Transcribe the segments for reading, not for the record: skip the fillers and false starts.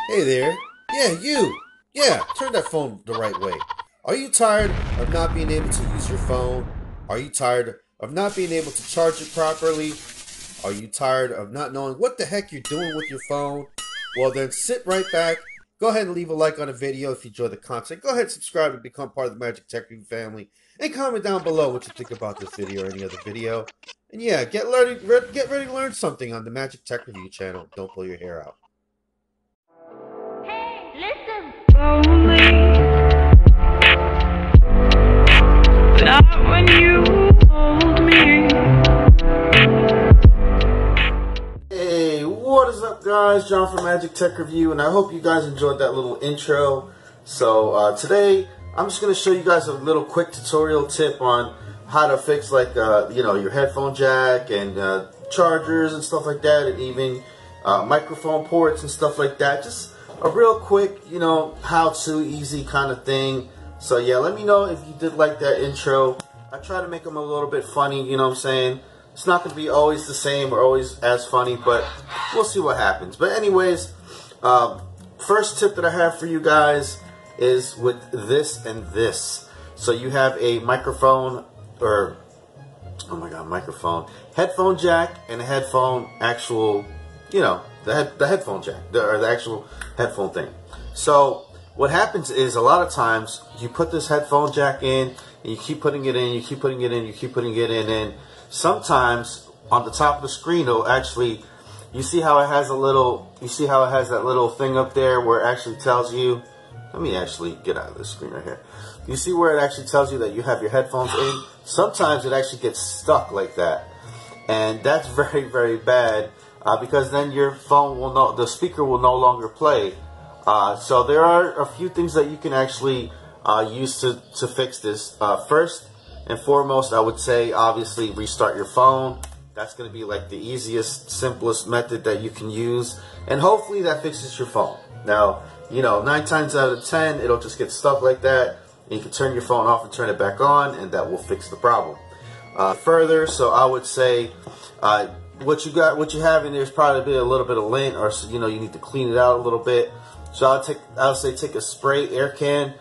Hey there. Yeah, you. Yeah, turn that phone the right way. Are you tired of not being able to use your phone? Are you tired of not being able to charge it properly? Are you tired of not knowing what the heck you're doing with your phone? Well, then sit right back. Go ahead and leave a like on the video if you enjoy the content. Go ahead and subscribe to become part of the Magic Tech Review family. And comment down below what you think about this video or any other video. And yeah, get ready to learn something on the Magic Tech Review channel. Don't pull your hair out. Hey, listen. Lonely, not when you hold me. Hey, what is up, guys? John from Magic Tech Review, and I hope you guys enjoyed that little intro. So today I'm just going to show you guys a little quick tutorial tip on how to fix your headphone jack and chargers and stuff like that, and even microphone ports and stuff like that. Just a real quick, how-to, easy kind of thing. So yeah, let me know if you did like that intro. I try to make them a little bit funny, you know what I'm saying? It's not going to be always the same or always as funny, but we'll see what happens. But anyways, first tip that I have for you guys is with this and this. So you have a microphone, or, oh my god, microphone, headphone jack, and a headphone actual, the headphone jack, or the actual headphone thing. So what happens is a lot of times you put this headphone jack in, and you keep putting it in, you keep putting it in, you keep putting it in, and sometimes on the top of the screen it'll actually, you see how it has that little thing up there where it actually tells you, let me actually get out of the screen right here. You see where it actually tells you that you have your headphones in? Sometimes it actually gets stuck like that, and that's very, very bad. Because then your phone will the speaker will no longer play. So there are a few things that you can actually use to fix this. First and foremost, I would say obviously restart your phone. That's going to be like the easiest, simplest method that you can use, and hopefully that fixes your phone. Now, 9 times out of 10, it'll just get stuck like that. And you can turn your phone off and turn it back on, and that will fix the problem. Further, so I would say, what you have in there is probably a little bit of lint, or you need to clean it out a little bit. So I'll say take a spray air can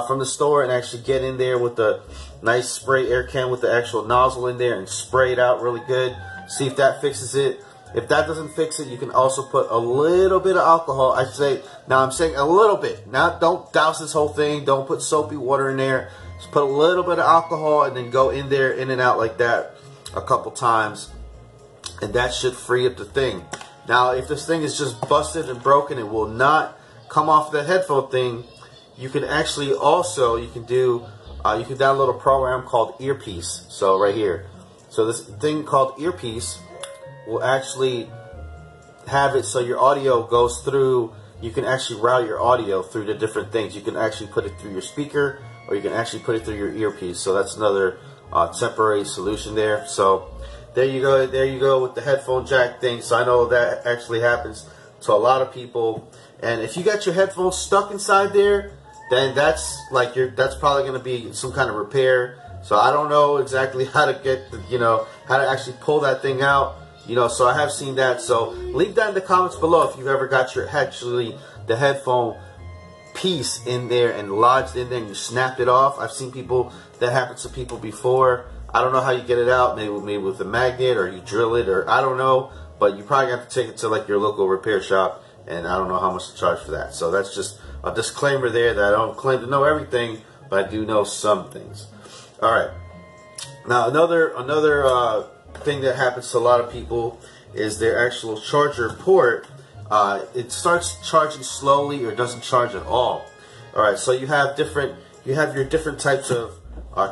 from the store and actually get in there with the nice spray air can with the actual nozzle in there and spray it out really good. See if that fixes it. If that doesn't fix it, you can also put a little bit of alcohol. I'm saying a little bit. Now, don't douse this whole thing. Don't put soapy water in there. Just put a little bit of alcohol and then go in there, in and out like that a couple times. And that should free up the thing. Now, if this thing is just busted and broken, it will not come off the headphone thing. You can actually also, you can download a program called Earpiece. So right here. So this thing called Earpiece will actually have it so your audio goes through. You can actually route your audio through the different things. You can actually put it through your speaker, or you can actually put it through your earpiece. So that's another temporary solution there. So there you go with the headphone jack thing. So I know that actually happens to a lot of people. And if you got your headphones stuck inside there, then that's probably going to be some kind of repair. So I don't know exactly how to get how to actually pull that thing out. So I have seen that. So leave that in the comments below if you've ever got the headphone piece in there and lodged in there and you snapped it off. I've seen that happen to people before. I don't know how you get it out, maybe with a magnet, or you drill it, or I don't know, but you probably have to take it to your local repair shop, and I don't know how much to charge for that. So that's just a disclaimer there that I don't claim to know everything, but I do know some things. All right. Now another thing that happens to a lot of people is their actual charger port. It starts charging slowly or doesn't charge at all. All right. So you have your different types of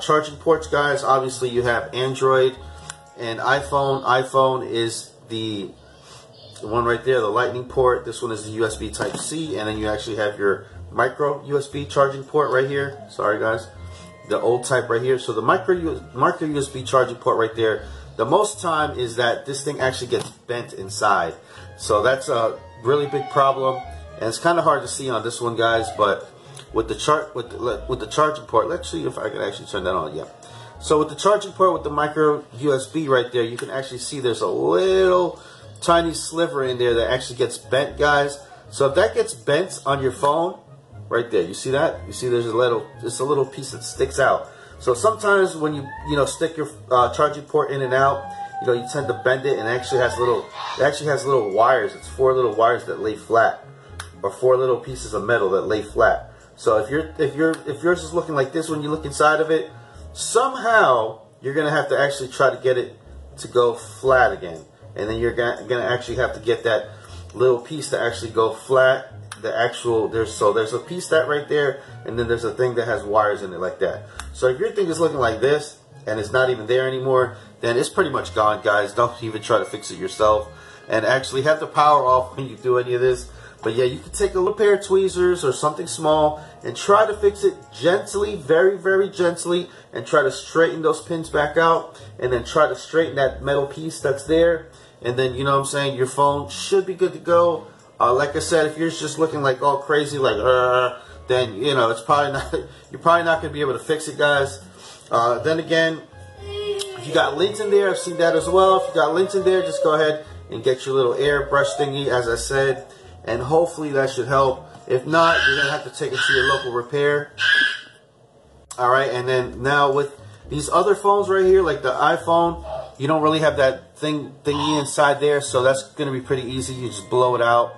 charging ports, guys. Obviously, you have Android and iPhone. iPhone is the one right there, the Lightning port. This one is the USB Type-C, and then you actually have your micro USB charging port right here. Sorry, guys, the old type right here. So the micro USB charging port right there. The most time is that this thing actually gets bent inside. So that's a really big problem, and it's kind of hard to see on this one, guys, but with the charging port, let's see if I can actually turn that on. Yeah. So with the charging port with the micro USB right there, you can actually see there's a little tiny sliver in there that actually gets bent, guys. So if that gets bent on your phone, right there, you see that? You see there's it's a little piece that sticks out. So sometimes when you stick your charging port in and out, you tend to bend it, and it actually has little wires. It's 4 little wires that lay flat, or 4 little pieces of metal that lay flat. So if yours is looking like this when you look inside of it, somehow you're gonna have to actually try to get it to go flat again, and then you're gonna actually have to get that little piece to actually go flat. There's a piece that right there, and then there's a thing that has wires in it like that. So if your thing is looking like this and it's not even there anymore, then it's pretty much gone, guys. Don't even try to fix it yourself, and actually have the power off when you do any of this. But yeah, you can take a little pair of tweezers or something small and try to fix it gently, very, very gently, and try to straighten those pins back out, and then try to straighten that metal piece that's there. And then, you know what I'm saying, your phone should be good to go. Like I said, if you're just looking like all crazy, like, then, it's probably not, you're probably not going to be able to fix it, guys. Then again, if you got lint in there, I've seen that as well. If you got lint in there, just go ahead and get your little airbrush thingy, as I said, and hopefully that should help. If not, you're going to have to take it to your local repair. All right, and then now with these other phones right here, like the iPhone, you don't really have that thingy inside there, so that's going to be pretty easy. You just blow it out.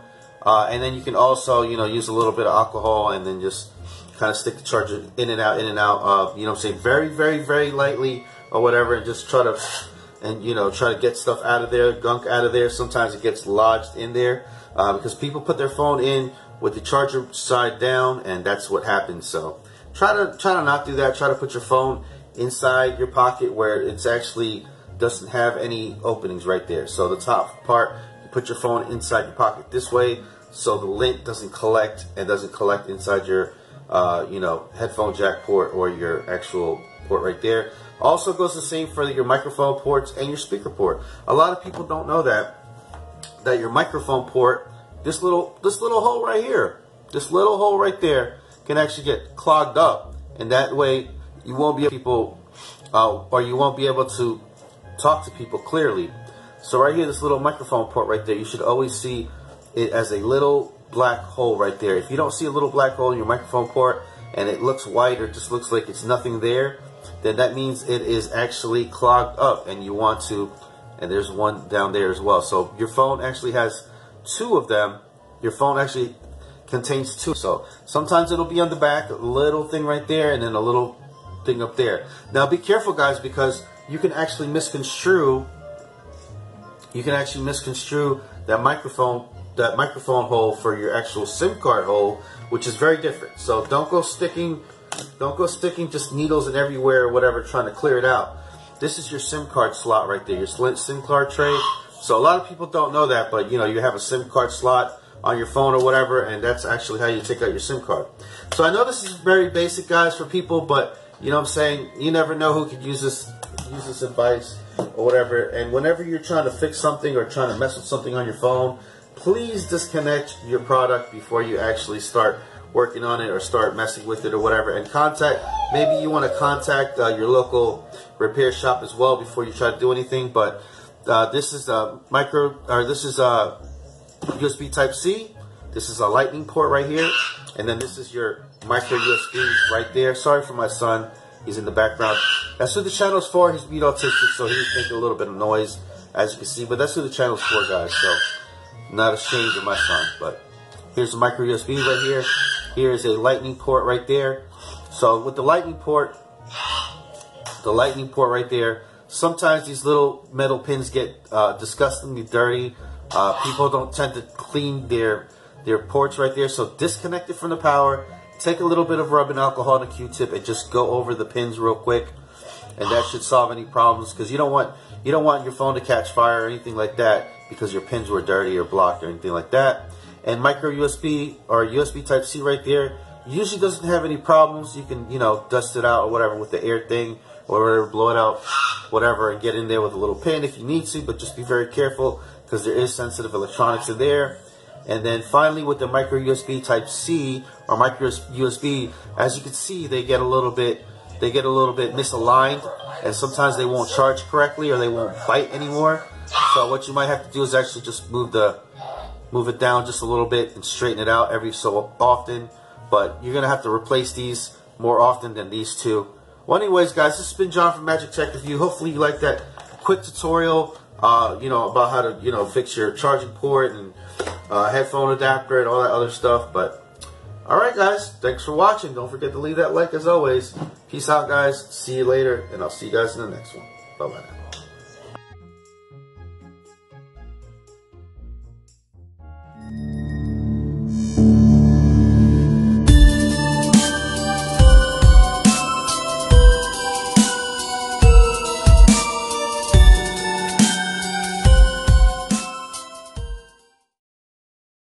And then you can also, use a little bit of alcohol and then just kind of stick the charger in and out, very, very, very lightly or whatever, and just try to get stuff out of there, gunk out of there. Sometimes it gets lodged in there because people put their phone in with the charger side down, and that's what happens. So try to not do that. Try to put your phone inside your pocket where it's actually doesn't have any openings right there. So the top part, you put your phone inside your pocket this way, so the lint doesn't collect inside your headphone jack port or your actual port right there. Also goes the same for your microphone ports and your speaker port. A lot of people don't know that your microphone port, this little hole right here, this little hole right there, can actually get clogged up, and that way you won't be able to talk to people clearly. So right here, this little microphone port right there, you should always see it as a little black hole right there. If you don't see a little black hole in your microphone port and it looks white or just looks like it's nothing there, then that means it is actually clogged up, and you want to, and there's one down there as well. So your phone actually has 2 of them. Your phone actually contains 2. So sometimes it'll be on the back, a little thing right there, and then a little thing up there. Now be careful, guys, because you can actually misconstrue that microphone hole for your actual SIM card hole, which is very different. So don't go sticking just needles in everywhere or whatever trying to clear it out. This is your SIM card slot right there, your SIM card tray. So a lot of people don't know that, but you have a SIM card slot on your phone or whatever, and that's actually how you take out your SIM card. So I know this is very basic, guys, for people, but you know what I'm saying, you never know who could use this advice or whatever. And whenever you're trying to fix something or trying to mess with something on your phone, please disconnect your product before you actually start working on it or start messing with it or whatever. And maybe you want to contact your local repair shop as well before you try to do anything. But this is USB Type C. This is a lightning port right here, and then this is your micro USB right there. Sorry for my son, he's in the background. That's who the channel's for. He's being autistic, so he's making a little bit of noise, as you can see. But that's who the channel's for, guys. So not ashamed of my son. But here's the micro USB right here. Here is a lightning port right there. So with the lightning port right there, sometimes these little metal pins get disgustingly dirty. People don't tend to clean their ports right there. So disconnect it from the power. Take a little bit of rubbing alcohol and a Q-tip and just go over the pins real quick, and that should solve any problems, because you don't want your phone to catch fire or anything like that because your pins were dirty or blocked or anything like that. And micro USB or USB Type C right there usually doesn't have any problems. You can dust it out or whatever with the air thing or whatever, blow it out, whatever, and get in there with a little pin if you need to, but just be very careful because there is sensitive electronics in there. And then finally, with the micro USB Type C or micro USB, as you can see, they get a little bit misaligned, and sometimes they won't charge correctly or they won't bite anymore. So what you might have to do is actually just move move it down just a little bit and straighten it out every so often. But you're going to have to replace these more often than these two. Well, anyways, guys, this has been John from Magic Tech Review. Hopefully you like that quick tutorial, about how to, fix your charging port and headphone adapter and all that other stuff. But alright, guys, thanks for watching. Don't forget to leave that like as always. Peace out, guys. See you later, and I'll see you guys in the next one. Bye-bye now.